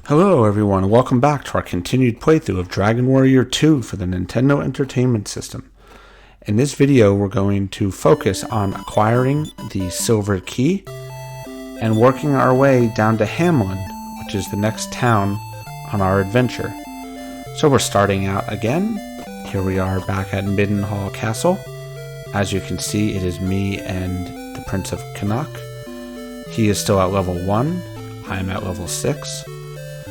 Hello everyone, and welcome back to our continued playthrough of Dragon Warrior II for the Nintendo Entertainment System. In this video, we're going to focus on acquiring the silver key and working our way down to Hamlin, which is the next town on our adventure. So we're starting out again. Here we are back at Middenhall Castle. As you can see, it is me and the Prince of Canuck. He is still at level 1. I am at level 6.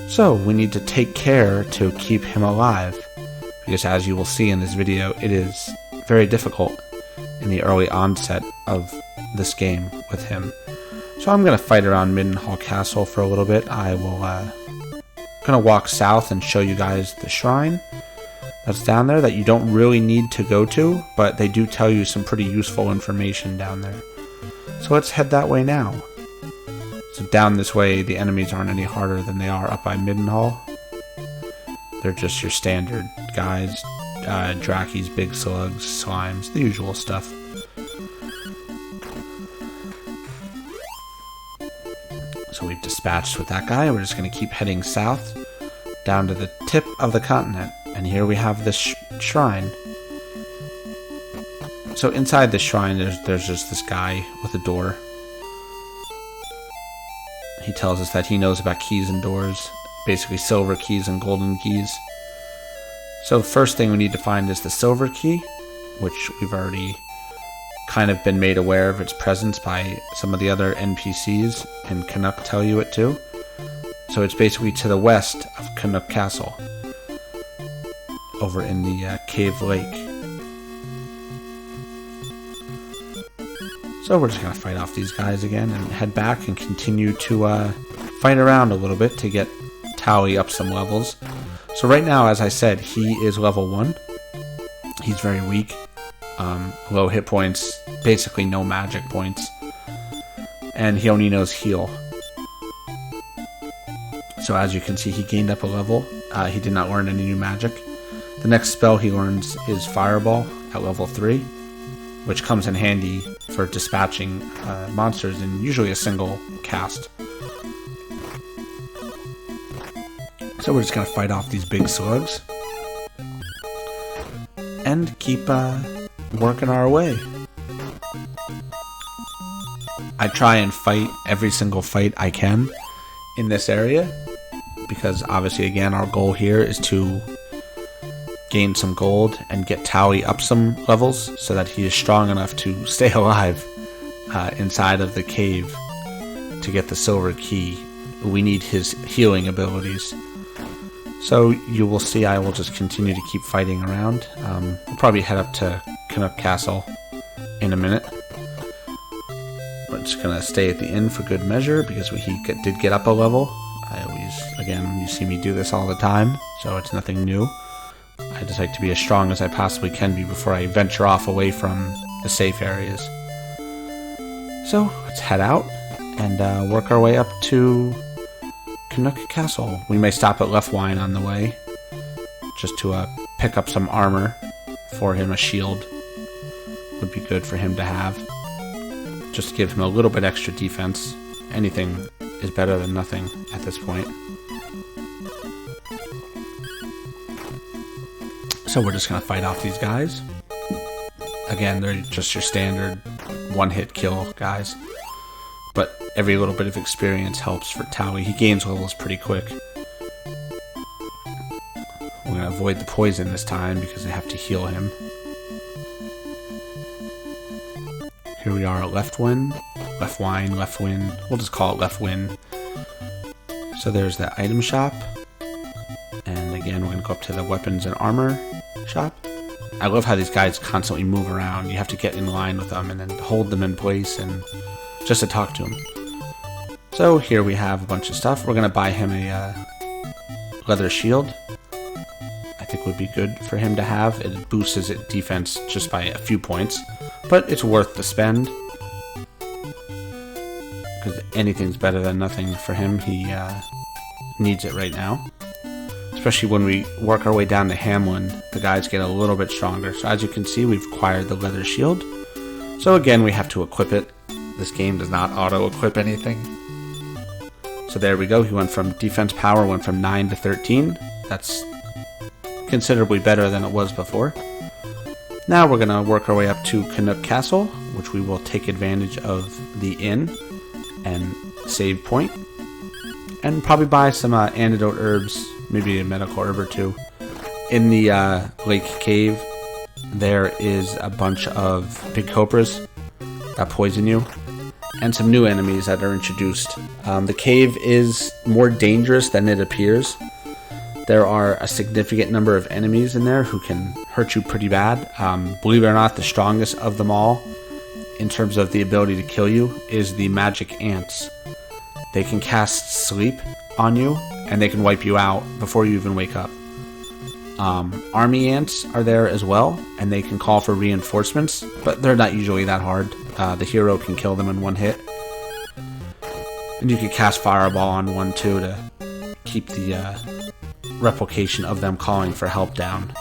So we need to take care to keep him alive, because as you will see in this video, it is very difficult in the early onset of this game with him. So I'm going to fight around Middenhall Castle for a little bit. I will going to walk south and show you guys the shrine that's down there that you don't really need to go to, but they do tell you some pretty useful information down there. So let's head that way now. So down this way, the enemies aren't any harder than they are up by Middenhall. They're just your standard guys, Drakies, big slugs, slimes, the usual stuff. So we've dispatched with that guy. We're just going to keep heading south down to the tip of the continent. And here we have this shrine. So inside the shrine, there's just this guy with a door. He tells us that he knows about keys and doors, basically silver keys and golden keys. So the first thing we need to find is the silver key, which we've already kind of been made aware of its presence by some of the other NPCs, and Canuck tell you it too. So it's basically to the west of Canuck Castle, over in the Cave Lake. So we're just going to fight off these guys again and head back and continue to fight around a little bit to get Tally up some levels. So right now, as I said, he is level 1. He's very weak. Low hit points, basically no magic points. And he only knows heal. So as you can see, he gained up a level. He did not learn any new magic. The next spell he learns is Fireball at level 3. Which comes in handy for dispatching monsters in usually a single cast. So we're just going to fight off these big slugs and keep working our way. I try and fight every single fight I can in this area, because obviously again our goal here is to gain some gold and get Tally up some levels so that he is strong enough to stay alive inside of the cave to get the silver key. We need his healing abilities. So you will see I will just continue to keep fighting around. We'll probably head up to Canuck Castle in a minute. We're just going to stay at the inn for good measure because he did get up a level. Again, you see me do this all the time, so it's nothing new. I just like to be as strong as I possibly can be before I venture off away from the safe areas. So let's head out and work our way up to Canuck Castle. We may stop at Leftwine on the way just to pick up some armor for him. A shield would be good for him to have, just to give him a little bit extra defense. Anything is better than nothing at this point. So we're just going to fight off these guys. Again, they're just your standard one-hit kill guys. But every little bit of experience helps for Tally. He gains levels pretty quick. We're going to avoid the poison this time because I have to heal him. Here we are at Leftwine. We'll just call it Leftwine. So there's the item shop. And again, we're going to go up to the weapons and armor shop. I love how these guys constantly move around. You have to get in line with them and then hold them in place and just to talk to them. So here we have a bunch of stuff. We're going to buy him a leather shield. I think would be good for him to have. It boosts his defense just by a few points, but it's worth the spend because anything's better than nothing for him. He needs it right now. Especially when we work our way down to Hamlin, the guys get a little bit stronger. So as you can see, we've acquired the leather shield. So again, we have to equip it. This game does not auto-equip anything. So there we go. He went from defense power, went from 9 to 13. That's considerably better than it was before. Now we're going to work our way up to Canuck Castle, which we will take advantage of the inn and save point. And probably buy some antidote herbs, maybe a medical herb or two. In the lake cave, there is a bunch of big cobras that poison you, and some new enemies that are introduced. The cave is more dangerous than it appears. There are a significant number of enemies in there who can hurt you pretty bad. Believe it or not, the strongest of them all, in terms of the ability to kill you, is the magic ants. They can cast sleep on you, and they can wipe you out before you even wake up. Army ants are there as well, and they can call for reinforcements, but they're not usually that hard. The hero can kill them in one hit. And you can cast Fireball on one too to keep the replication of them calling for help down.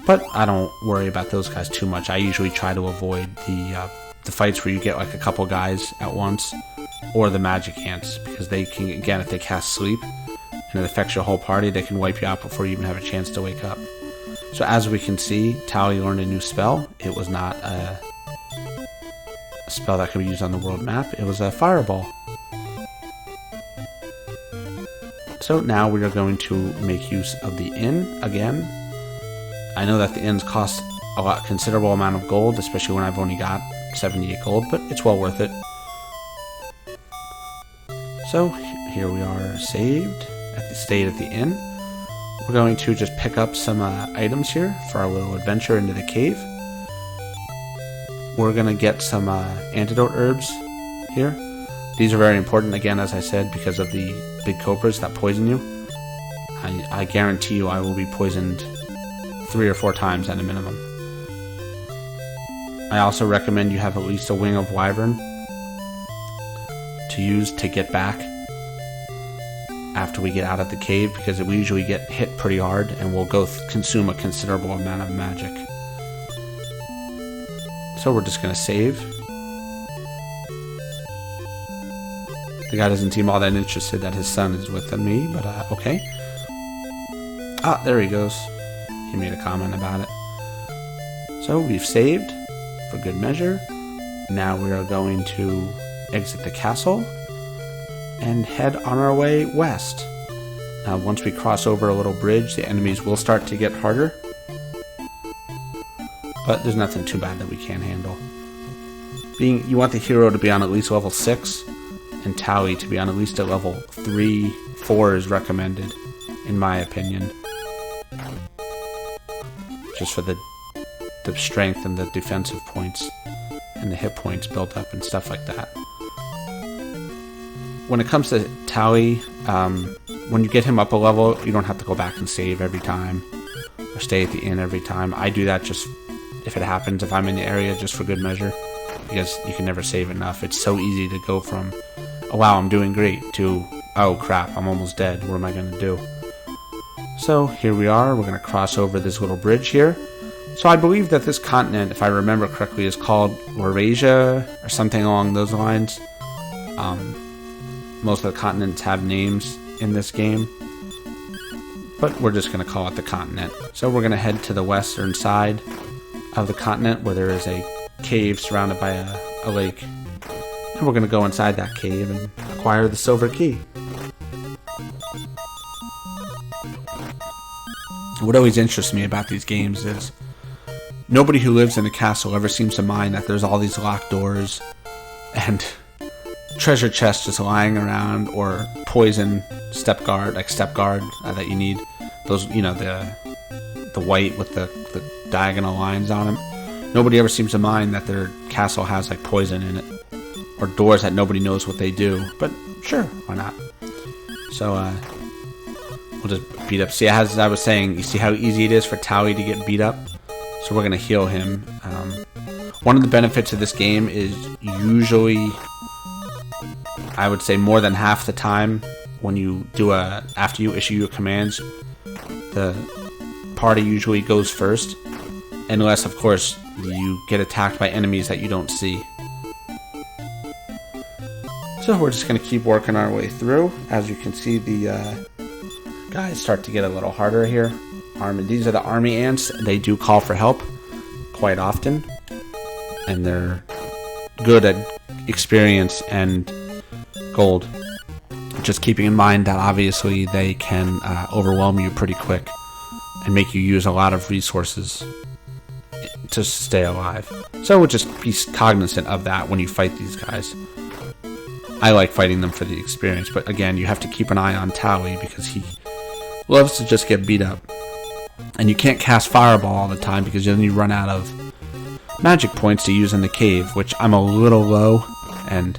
But I don't worry about those guys too much. I usually try to avoid the fights where you get like a couple guys at once, or the magic ants, because they can, again, if they cast sleep and it affects your whole party, they can wipe you out before you even have a chance to wake up. So as we can see, Tally learned a new spell. It was not a spell that could be used on the world map. It was a Fireball. So now we are going to make use of the inn again. I know that the inns cost a considerable amount of gold, especially when I've only got 78 gold, but it's well worth it. So here we are saved, stayed at the inn. We're going to just pick up some items here for our little adventure into the cave. We're going to get some antidote herbs here. These are very important, again, as I said, because of the big cobras that poison you. I guarantee you I will be poisoned 3 or 4 times at a minimum. I also recommend you have at least a wing of wyvern to use to get back after we get out of the cave, because we usually get hit pretty hard and we'll go consume a considerable amount of magic. So we're just going to save. The guy doesn't seem all that interested that his son is with me, but okay. Ah, there he goes. He made a comment about it. So we've saved for good measure. Now we are going to exit the castle and head on our way west. Now once we cross over a little bridge, the enemies will start to get harder, but there's nothing too bad that we can't handle. You want the hero to be on at least level 6, and Tally to be on at least a level 3, 4 is recommended, in my opinion. Just for the strength and the defensive points and the hit points built up and stuff like that. When it comes to Tally, when you get him up a level, you don't have to go back and save every time or stay at the inn every time. I do that just if it happens, if I'm in the area, just for good measure, because you can never save enough. It's so easy to go from, oh wow, I'm doing great, to, oh crap, I'm almost dead, what am I going to do? So here we are, we're going to cross over this little bridge here. So I believe that this continent, if I remember correctly, is called Eurasia or something along those lines. Most of the continents have names in this game, but we're just going to call it the continent. So we're going to head to the western side of the continent, where there is a cave surrounded by a lake. And we're going to go inside that cave and acquire the silver key. What always interests me about these games is nobody who lives in a castle ever seems to mind that there's all these locked doors and treasure chests just lying around, or poison step guard that you need. Those, you know, the white with the diagonal lines on them. Nobody ever seems to mind that their castle has like poison in it, or doors that nobody knows what they do. But sure, why not? So we'll just beat up. See, as I was saying, you see how easy it is for Tally to get beat up. So we're gonna heal him. One of the benefits of this game is usually, I would say, more than half the time when you do after you issue your commands, the party usually goes first, unless of course you get attacked by enemies that you don't see. So we're just going to keep working our way through. As you can see, the guys start to get a little harder here. These are the army ants. They do call for help quite often, and they're good at experience and gold. Just keeping in mind that obviously they can overwhelm you pretty quick and make you use a lot of resources to stay alive. So we'll just be cognizant of that when you fight these guys. I like fighting them for the experience, but again, you have to keep an eye on Tally because he loves to just get beat up. And you can't cast Fireball all the time because then you run out of magic points to use in the cave, which I'm a little low, and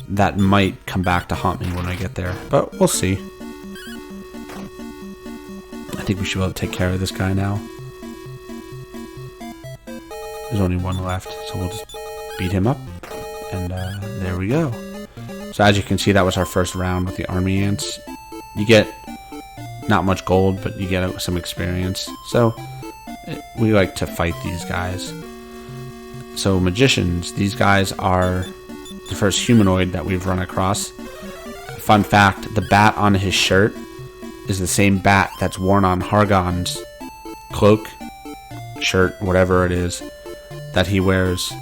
that might come back to haunt me when I get there, but we'll see. I think we should be able to take care of this guy now. There's only one left, so we'll just beat him up, and there we go. So as you can see, that was our first round with the army ants. You get not much gold, but you get some experience. So we like to fight these guys. So magicians, these guys are the first humanoid that we've run across. Fun fact, the bat on his shirt is the same bat that's worn on Hargon's cloak, shirt, whatever it is, that he wears.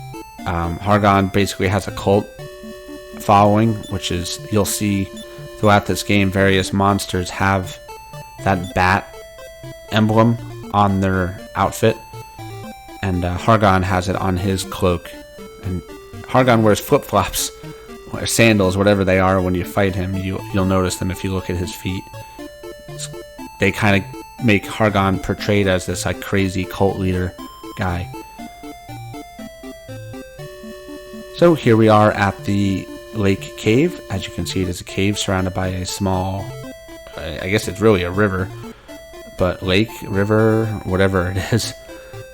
Hargon basically has a cult following, which is, you'll see throughout this game, various monsters have that bat emblem on their outfit, and Hargon has it on his cloak. And Hargon wears flip-flops, or sandals, whatever they are, when you fight him. You'll notice them if you look at his feet. They kind of make Hargon portrayed as this like crazy cult leader guy. So here we are at the lake cave. As you can see, it is a cave surrounded by a small, I guess it's really a river, but lake, river, whatever it is.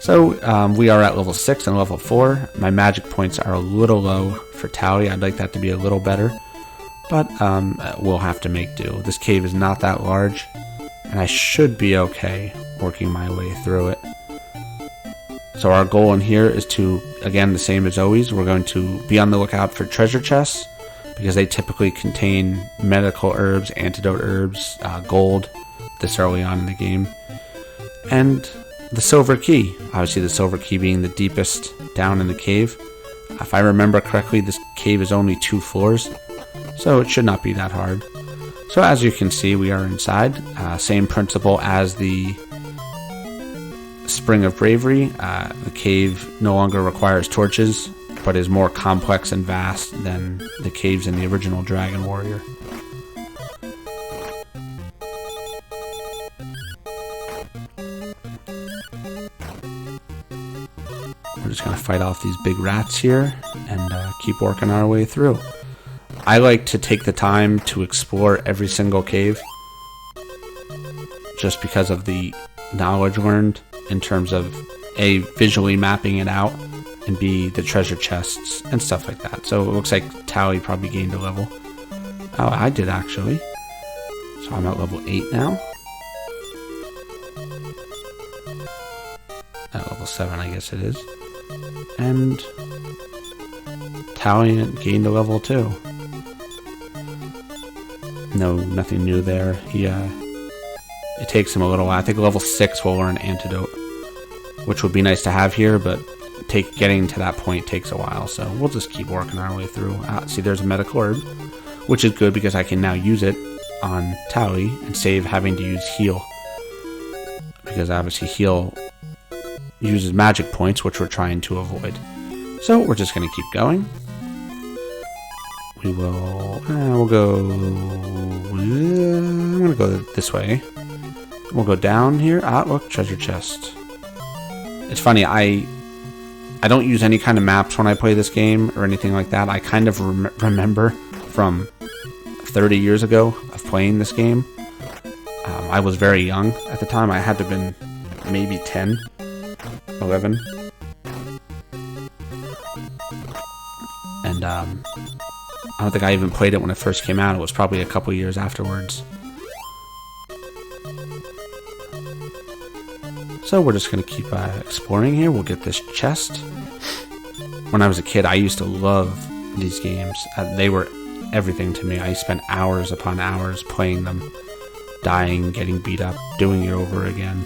So we are at level 6 and level 4. My magic points are a little low for Tally. I'd like that to be a little better, but we'll have to make do. This cave is not that large, and I should be okay working my way through it. So our goal in here is to, again, the same as always, we're going to be on the lookout for treasure chests, because they typically contain medical herbs, antidote herbs, gold this early on in the game. And the silver key. Obviously the silver key being the deepest down in the cave. If I remember correctly, this cave is only 2 floors, so it should not be that hard. So as you can see, we are inside. Same principle as the Spring of Bravery. The cave no longer requires torches, but is more complex and vast than the caves in the original Dragon Warrior. We're just going to fight off these big rats here and keep working our way through. I like to take the time to explore every single cave just because of the knowledge learned in terms of A, visually mapping it out, and B, the treasure chests and stuff like that. So it looks like Tally probably gained a level. Oh, I did actually. So I'm at level 8 now. At level 7, I guess it is. And Tally gained a level 2. No, nothing new there. It takes him a little while. I think level 6 will learn antidote, which would be nice to have here, but getting to that point takes a while, so we'll just keep working our way through. See, there's a medical herb, which is good because I can now use it on Tally and save having to use heal, because obviously heal uses magic points, which we're trying to avoid. So we're just going to keep going. We'll go, I'm going to go this way. We'll go down here. Look, treasure chest. It's funny, I don't use any kind of maps when I play this game or anything like that. I kind of remember from 30 years ago of playing this game. I was very young at the time. I had to have been maybe 10, 11. And I don't think I even played it when it first came out. It was probably a couple years afterwards. So we're just going to keep exploring here. We'll get this chest. When I was a kid, I used to love these games. They were everything to me. I spent hours upon hours playing them, dying, getting beat up, doing it over again.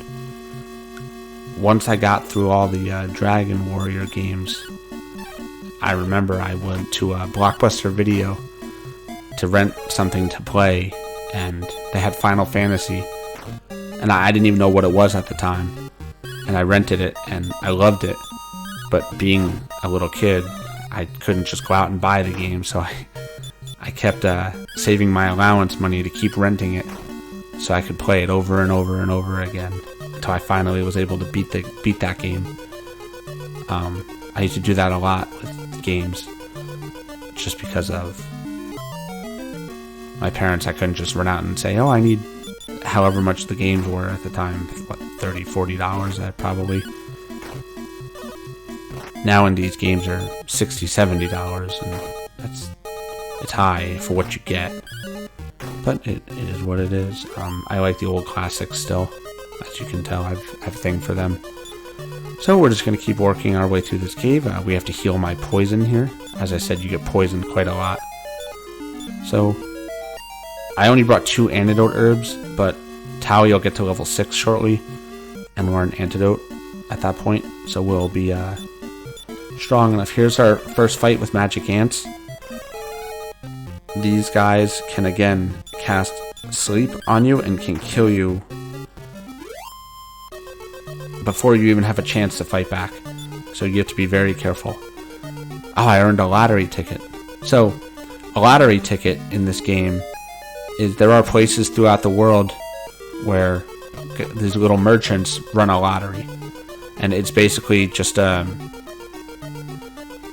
Once I got through all the Dragon Warrior games, I remember I went to a Blockbuster Video to rent something to play, and they had Final Fantasy, and I didn't even know what it was at the time, and I rented it, and I loved it, but being a little kid, I couldn't just go out and buy the game, so I kept saving my allowance money to keep renting it, so I could play it over and over and over again, until I finally was able to beat that game. I used to do that a lot with games, just because of my parents. I couldn't just run out and say, oh, I need however much the games were at the time, what, $30, $40, probably. Now in these games are $60, $70, and it's high for what you get, but it is what it is. I like the old classics still, as you can tell. I have a thing for them. So we're just going to keep working our way through this cave. We have to heal my poison here. As I said, you get poisoned quite a lot. So I only brought 2 antidote herbs, but Tally will get to level 6 shortly and learn antidote at that point, so we'll be strong enough. Here's our first fight with magic ants. These guys can again cast sleep on you and can kill you before you even have a chance to fight back, so you have to be very careful. Oh, I earned a lottery ticket. So a lottery ticket in this game is, there are places throughout the world where these little merchants run a lottery, and it's basically just the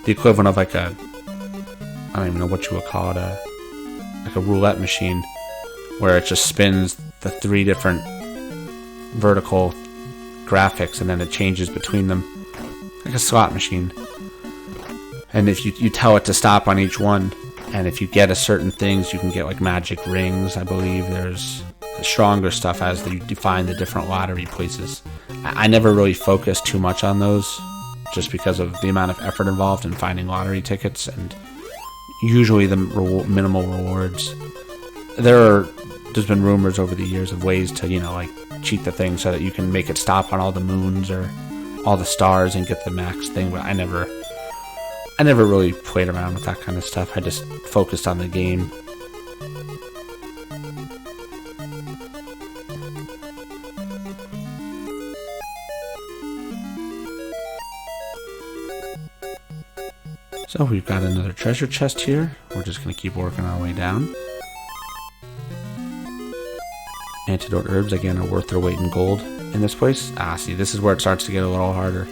equivalent of like a, I don't even know what you would call it, like a roulette machine, where it just spins the 3 different vertical graphics and then it changes between them, like a slot machine. And if you tell it to stop on each one, and if you get a certain things, you can get like magic rings. I believe there's stronger stuff as you define the different lottery places. I never really focused too much on those, just because of the amount of effort involved in finding lottery tickets and usually the minimal rewards. There's been rumors over the years of ways to, like cheat the thing so that you can make it stop on all the moons or all the stars and get the max thing, but I never really played around with that kind of stuff. I just focused on the game. So we've got another treasure chest here. We're just going to keep working our way down. Antidote herbs, again, are worth their weight in gold in this place. See, this is where it starts to get a little harder.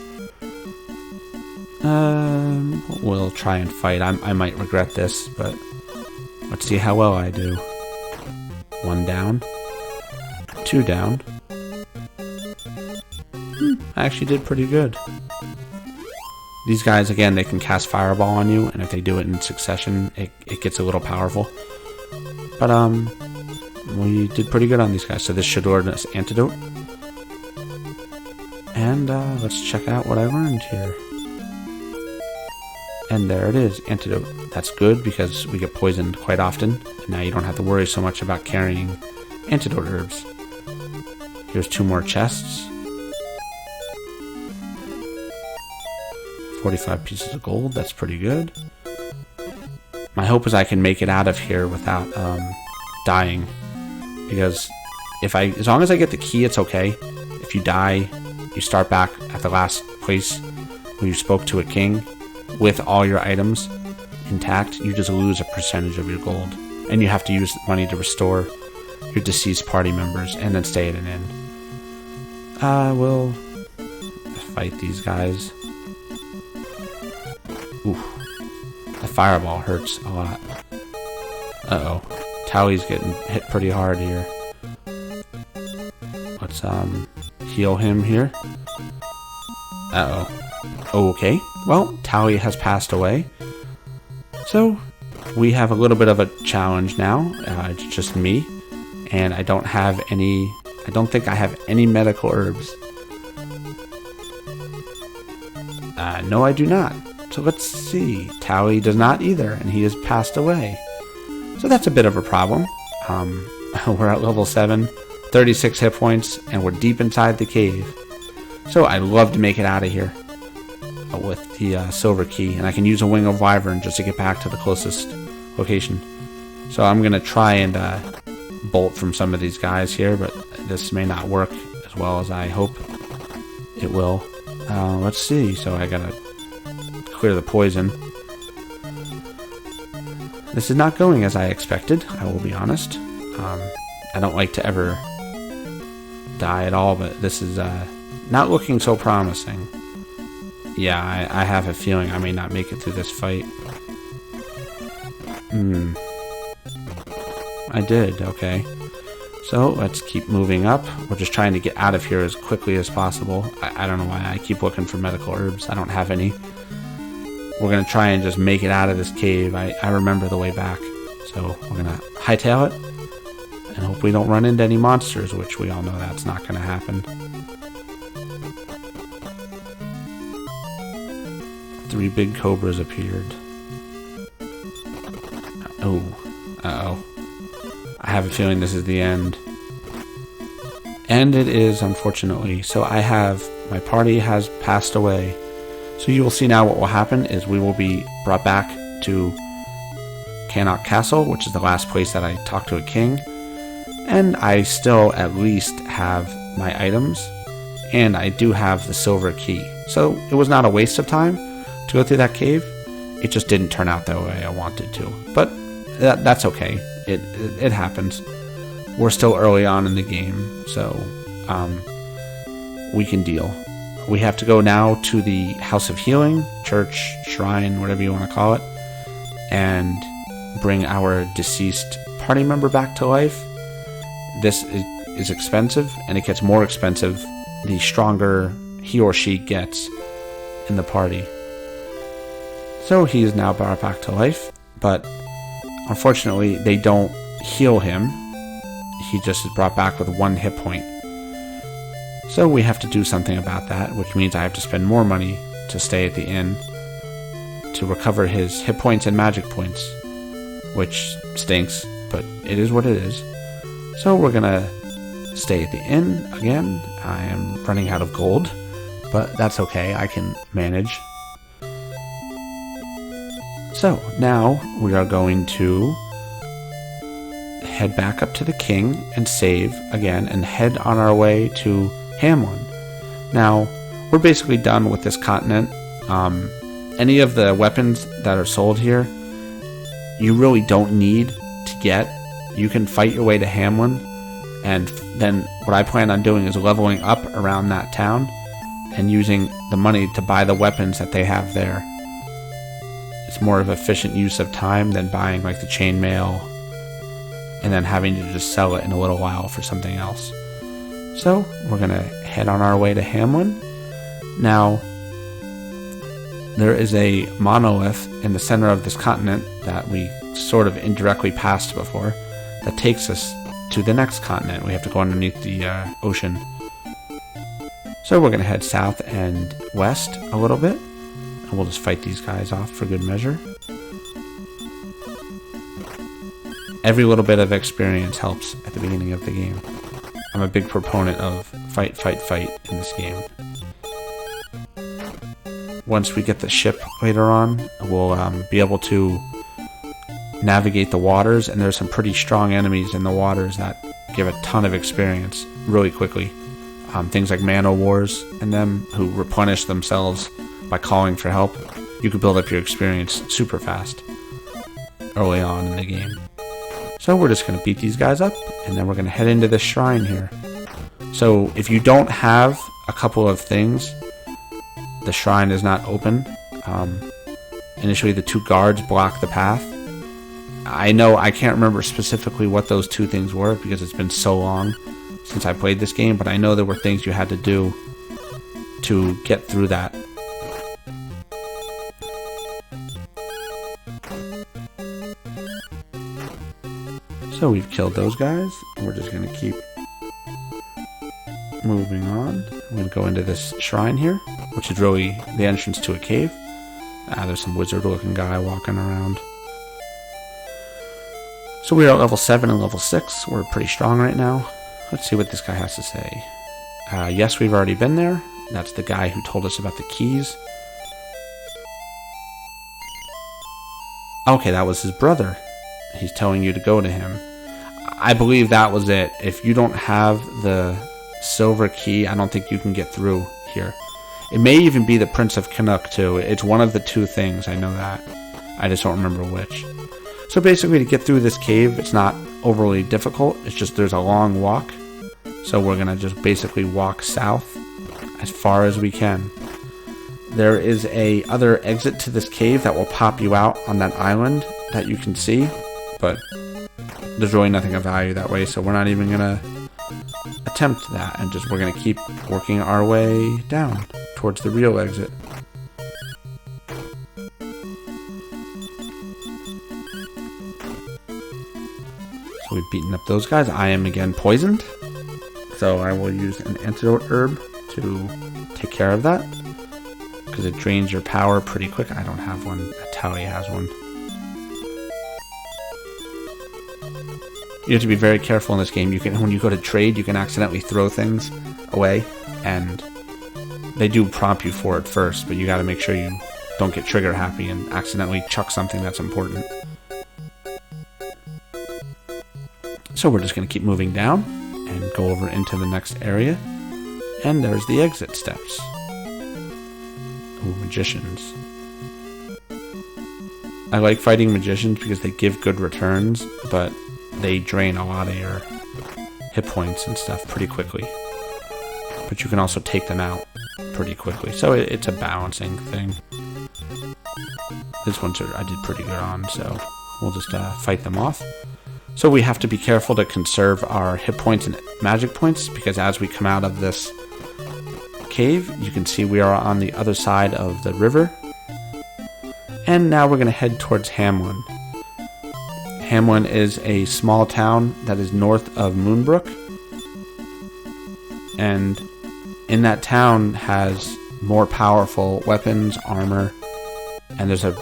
We'll try and fight. I might regret this, but let's see how well I do. 1 down. 2 down. I actually did pretty good. These guys, again, they can cast Fireball on you, and if they do it in succession, it gets a little powerful. But, we did pretty good on these guys, so this should earn us antidote. And, let's check out what I learned here. And there it is, antidote. That's good, because we get poisoned quite often, and now you don't have to worry so much about carrying antidote herbs. Here's 2 more chests. 45 pieces of gold, that's pretty good. My hope is I can make it out of here without dying, because as long as I get the key, it's okay. If you die, you start back at the last place where you spoke to a king with all your items intact. You just lose a percentage of your gold, and you have to use money to restore your deceased party members and then stay at an inn. We'll fight these guys. Ooh, the fireball hurts a lot. Uh-oh. Tally's getting hit pretty hard here. Let's heal him here. Uh-oh. Okay. Well, Tally has passed away. So, we have a little bit of a challenge now. It's just me. And I don't think I have any medical herbs. No, I do not. So let's see. Tally does not either, and he has passed away. So that's a bit of a problem. We're at level 7, 36 hit points, and we're deep inside the cave. So I'd love to make it out of here with the silver key, and I can use a wing of wyvern just to get back to the closest location. So I'm going to try and bolt from some of these guys here, but this may not work as well as I hope it will. Let's see. So I gotta clear the poison. This is not going as I expected, I will be honest. I don't like to ever die at all, but this is not looking so promising. Yeah, I have a feeling I may not make it through this fight. I did, okay. So let's keep moving up. We're just trying to get out of here as quickly as possible. I don't know why I keep looking for medical herbs. I don't have any. We're going to try and just make it out of this cave. I remember the way back. So we're going to hightail it and hope we don't run into any monsters, which we all know that's not going to happen. 3 big cobras appeared. Oh. Uh-oh. I have a feeling this is the end. And it is, unfortunately. So my party has passed away. So you will see now what will happen is we will be brought back to Cannock Castle, which is the last place that I talked to a king. And I still at least have my items. And I do have the silver key. So it was not a waste of time to go through that cave. It just didn't turn out the way I wanted to. But that's okay. It happens. We're still early on in the game, so we can deal. We have to go now to the House of Healing, church, shrine, whatever you want to call it, and bring our deceased party member back to life. This is expensive, and it gets more expensive the stronger he or she gets in the party. So he is now brought back to life, but unfortunately, they don't heal him. He just is brought back with 1 hit point. So we have to do something about that, which means I have to spend more money to stay at the inn to recover his hit points and magic points, which stinks, but it is what it is. So we're gonna stay at the inn again. I am running out of gold, but that's okay. I can manage. So now we are going to head back up to the king and save again and head on our way to Hamlin. Now we're basically done with this continent. Any of the weapons that are sold here you really don't need to get. You can fight your way to Hamlin, and then what I plan on doing is leveling up around that town and using the money to buy the weapons that they have there. It's more of efficient use of time than buying like the chainmail and then having to just sell it in a little while for something else. So we're gonna head on our way to Hamlin. Now there is a monolith in the center of this continent that we sort of indirectly passed before that takes us to the next continent. We have to go underneath the ocean. So we're gonna head south and west a little bit, and we'll just fight these guys off for good measure. Every little bit of experience helps at the beginning of the game. I'm a big proponent of fight, fight, fight in this game. Once we get the ship later on, we'll be able to navigate the waters, and there's some pretty strong enemies in the waters that give a ton of experience really quickly. Things like man-o'-wars and them who replenish themselves by calling for help. You can build up your experience super fast early on in the game. So we're just going to beat these guys up, and then we're going to head into this shrine here. So if you don't have a couple of things, the shrine is not open. Initially the 2 guards block the path. I know I can't remember specifically what those 2 things were because it's been so long since I played this game, but I know there were things you had to do to get through that. So we've killed those guys, and we're just going to keep moving on. I'm going to go into this shrine here, which is really the entrance to a cave. There's some wizard-looking guy walking around. So we are at level 7 and level 6. We're pretty strong right now. Let's see what this guy has to say. Yes, we've already been there. That's the guy who told us about the keys. Okay, that was his brother. He's telling you to go to him. I believe that was it. If you don't have the silver key, I don't think you can get through here. It may even be the Prince of Canuck too. It's one of the two things, I know that. I just don't remember which. So basically, to get through this cave, it's not overly difficult. It's just there's a long walk. So we're going to just basically walk south as far as we can. There is a other exit to this cave that will pop you out on that island that you can see. But there's really nothing of value that way, so we're not even going to attempt that. And we're going to keep working our way down towards the real exit. So we've beaten up those guys. I am again poisoned, so I will use an antidote herb to take care of that, because it drains your power pretty quick. I don't have one. Tally has one. You have to be very careful in this game. When you go to trade, you can accidentally throw things away, and they do prompt you for it first, but you got to make sure you don't get trigger happy and accidentally chuck something that's important. So we're just going to keep moving down and go over into the next area, and there's the exit steps. Ooh, magicians. I like fighting magicians because they give good returns, but they drain a lot of your hit points and stuff pretty quickly. But you can also take them out pretty quickly, so it's a balancing thing. This one's I did pretty good on, so we'll just fight them off. So we have to be careful to conserve our hit points and magic points, because as we come out of this cave, you can see we are on the other side of the river. And now we're going to head towards Hamlin. Hamlin is a small town that is north of Moonbrook, and in that town has more powerful weapons, armor, and there's a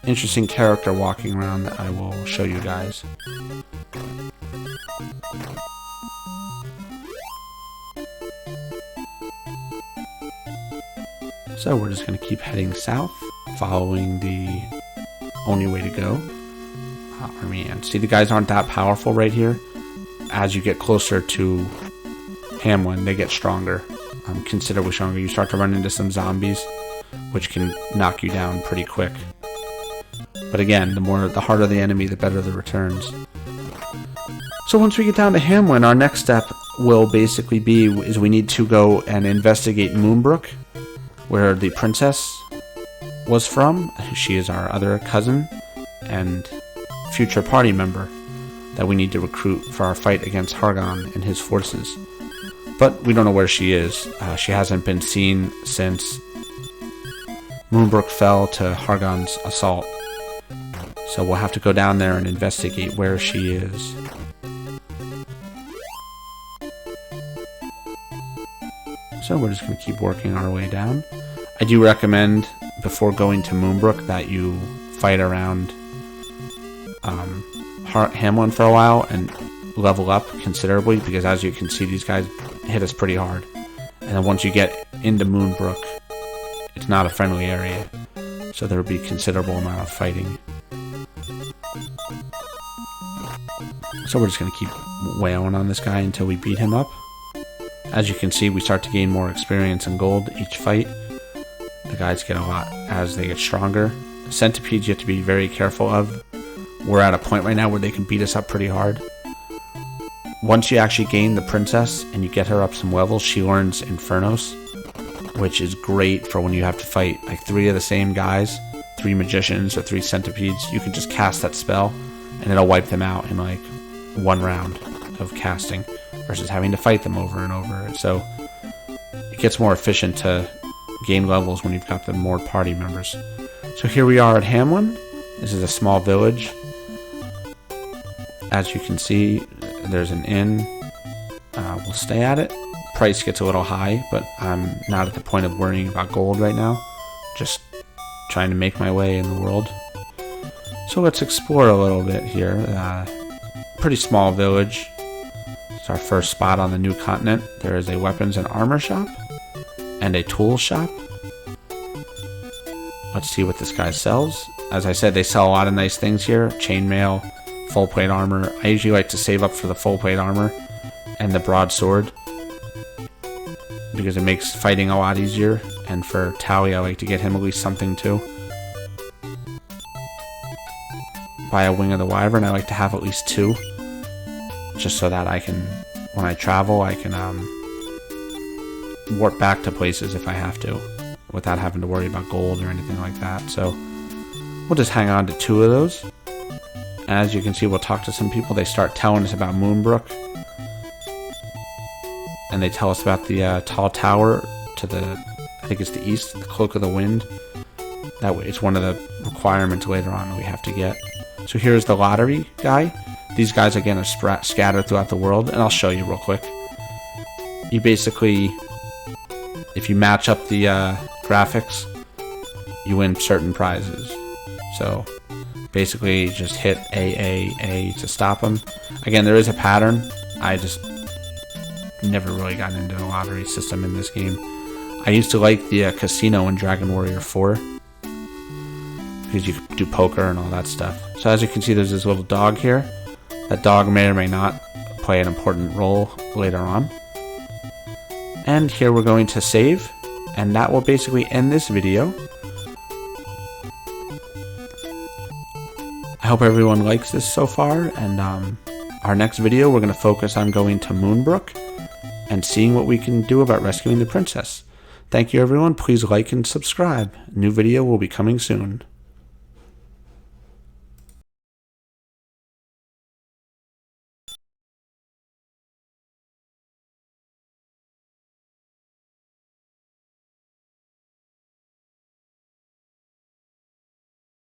interesting character walking around that I will show you guys. So we're just going to keep heading south, following the only way to go. Oh man, see, the guys aren't that powerful right here. As you get closer to Hamlin, they get stronger, considerably stronger. You start to run into some zombies, which can knock you down pretty quick. But again, the harder the enemy, the better the returns. So once we get down to Hamlin, our next step will basically be we need to go and investigate Moonbrook, where the princess was from. She is our other cousin and future party member that we need to recruit for our fight against Hargon and his forces. But we don't know where she is. She hasn't been seen since Moonbrook fell to Hargon's assault. So we'll have to go down there and investigate where she is. So we're just going to keep working our way down. I do recommend, before going to Moonbrook, that you fight around Hamlin for a while and level up considerably, because as you can see, these guys hit us pretty hard. And then once you get into Moonbrook, it's not a friendly area, so there will be a considerable amount of fighting. So we're just going to keep wailing on this guy until we beat him up. As you can see, we start to gain more experience and gold each fight. The guys get a lot as they get stronger. The centipedes you have to be very careful of. We're at a point right now where they can beat us up pretty hard. Once you actually gain the princess and you get her up some levels, she learns Infernos, which is great for when you have to fight like 3 of the same guys, 3 magicians or 3 centipedes. You can just cast that spell and it'll wipe them out in like 1 round of casting versus having to fight them over and over. So it gets more efficient to gain levels when you've got the more party members. So here we are at Hamlin. This is a small village. As you can see, there's an inn. We'll stay at it. Price gets a little high, but I'm not at the point of worrying about gold right now. Just trying to make my way in the world. So let's explore a little bit here. Pretty small village. It's our first spot on the new continent. There is a weapons and armor shop and a tool shop. Let's see what this guy sells. As I said, they sell a lot of nice things here. Chainmail, full plate armor. I usually like to save up for the full plate armor and the broadsword because it makes fighting a lot easier. And for Tally, I like to get him at least something too. Buy a wing of the wyvern. I like to have at least 2, just so that I can, when I travel, I can warp back to places if I have to, without having to worry about gold or anything like that. So we'll just hang on to 2 of those. As you can see, we'll talk to some people. They start telling us about Moonbrook, and they tell us about the tall tower to the, I think it's the east, the Cloak of the Wind. That way, it's one of the requirements later on that we have to get. So here's the lottery guy. These guys again are scattered throughout the world, and I'll show you real quick. You basically, if you match up the graphics, you win certain prizes. So basically just hit A to stop them. Again, there is a pattern. I just never really got into the lottery system in this game. I used to like the casino in Dragon Warrior 4 because you could do poker and all that stuff. So as you can see, there's this little dog here. That dog may or may not play an important role later on. And here we're going to save, and that will basically end this video. I hope everyone likes this so far, and our next video we're going to focus on going to Moonbrook and seeing what we can do about rescuing the princess. Thank you everyone, please like and subscribe. A new video will be coming soon.